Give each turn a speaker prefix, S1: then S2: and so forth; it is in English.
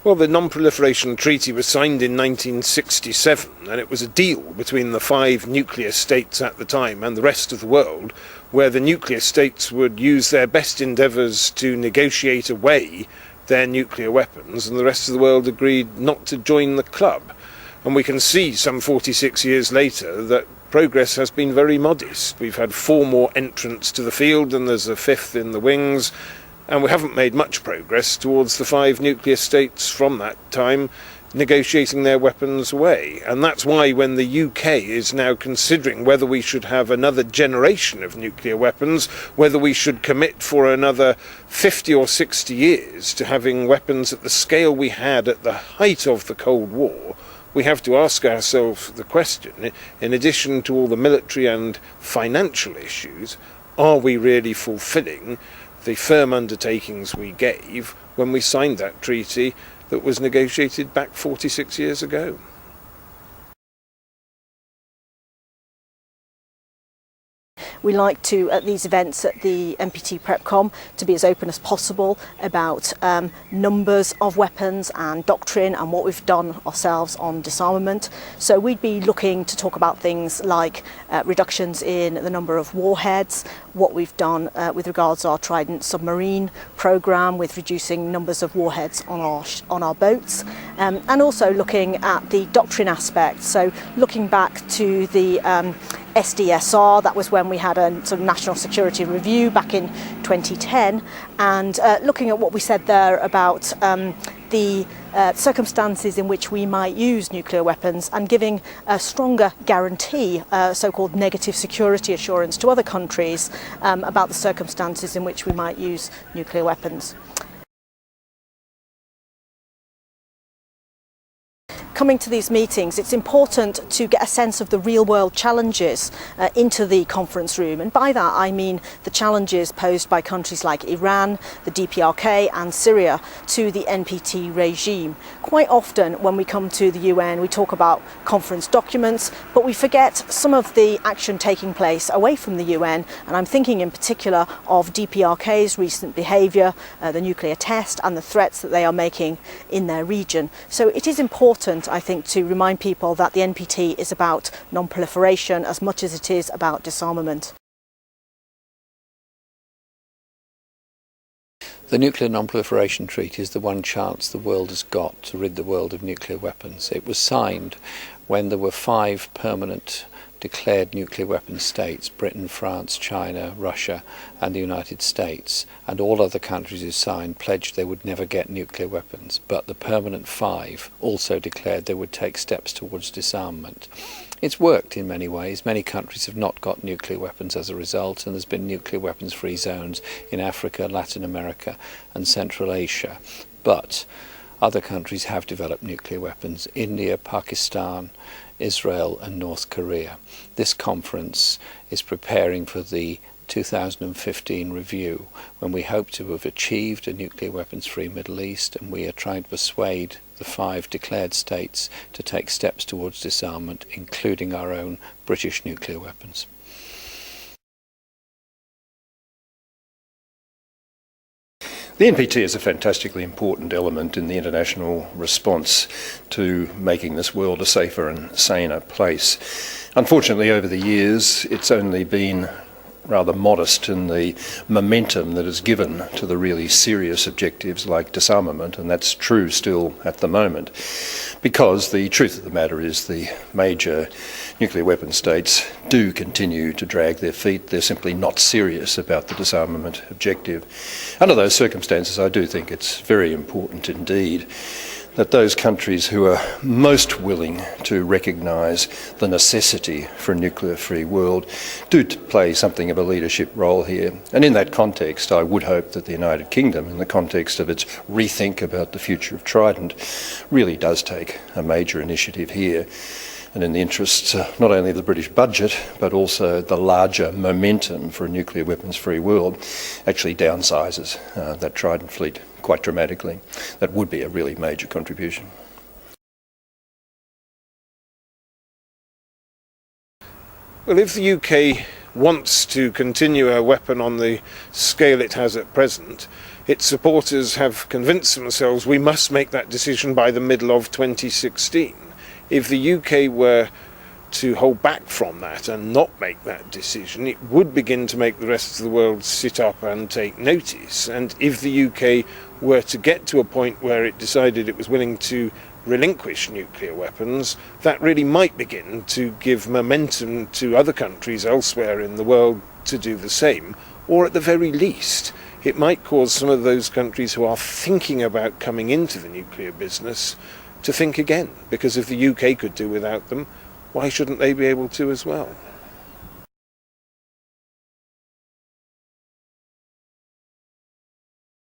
S1: Well, the Non-Proliferation Treaty was signed in 1967, and it was a deal between the 5 nuclear states at the time and the rest of the world, where the nuclear states would use their best endeavours to negotiate away their nuclear weapons, and the rest of the world agreed not to join the club. And we can see some 46 years later that progress has been very modest. We've had 4 more entrants to the field, and there's a 5th in the wings. And we haven't made much progress towards the 5 nuclear states from that time negotiating their weapons away. And that's why when the UK is now considering whether we should have another generation of nuclear weapons, whether we should commit for another 50 or 60 years to having weapons at the scale we had at the height of the Cold War, we have to ask ourselves the question, in addition to all the military and financial issues, are we really fulfilling the firm undertakings we gave when we signed that treaty that was negotiated back 46 years ago?
S2: We like to, at these events at the NPT PrepCom, to be as open as possible about numbers of weapons and doctrine and what we've done ourselves on disarmament. So we'd be looking to talk about things like reductions in the number of warheads, what we've done with regards to our Trident submarine programme with reducing numbers of warheads on our boats, and also looking at the doctrine aspect. So looking back to the SDSR, that was when we had a sort of national security review back in 2010, and looking at what we said there about the circumstances in which we might use nuclear weapons and giving a stronger guarantee, so-called negative security assurance to other countries about the circumstances in which we might use nuclear weapons. Coming to these meetings, it's important to get a sense of the real-world challenges into the conference room, and by that I mean the challenges posed by countries like Iran, the DPRK and Syria to the NPT regime. Quite often when we come to the UN we talk about conference documents, but we forget some of the action taking place away from the UN, and I'm thinking in particular of DPRK's recent behaviour, the nuclear test and the threats that they are making in their region. So it is important, I think, to remind people that the NPT is about non-proliferation as much as it is about disarmament.
S3: The Nuclear Non-Proliferation Treaty is the one chance the world has got to rid the world of nuclear weapons. It was signed when there were 5 permanent declared nuclear weapon states: Britain, France, China, Russia and the United States, and all other countries who signed pledged they would never get nuclear weapons, but the permanent 5 also declared they would take steps towards disarmament. It's worked in many ways. Many countries have not got nuclear weapons as a result, and there's been nuclear weapons free zones in Africa, Latin America and Central Asia. But other countries have developed nuclear weapons: India, Pakistan, Israel and North Korea. This conference is preparing for the 2015 review, when we hope to have achieved a nuclear weapons-free Middle East, and we are trying to persuade the 5 declared states to take steps towards disarmament, including our own British nuclear weapons.
S4: The NPT is a fantastically important element in the international response to making this world a safer and saner place. Unfortunately, over the years, it's only been rather modest in the momentum that is given to the really serious objectives like disarmament, and that's true still at the moment, because the truth of the matter is the major nuclear weapon states do continue to drag their feet. They're simply not serious about the disarmament objective. Under those circumstances, I do think it's very important indeed that those countries who are most willing to recognise the necessity for a nuclear-free world do play something of a leadership role here. And in that context, I would hope that the United Kingdom, in the context of its rethink about the future of Trident, really does take a major initiative here. And in the interests not only of the British budget, but also the larger momentum for a nuclear weapons-free world, actually downsizes that Trident fleet quite dramatically. That would be a really major contribution.
S1: Well, if the UK wants to continue a weapon on the scale it has at present, its supporters have convinced themselves we must make that decision by the middle of 2016. If the UK were to hold back from that and not make that decision, it would begin to make the rest of the world sit up and take notice. And if the UK were to get to a point where it decided it was willing to relinquish nuclear weapons, that really might begin to give momentum to other countries elsewhere in the world to do the same, or at the very least, it might cause some of those countries who are thinking about coming into the nuclear business to think again, because if the UK could do without them, why shouldn't they be able to as well?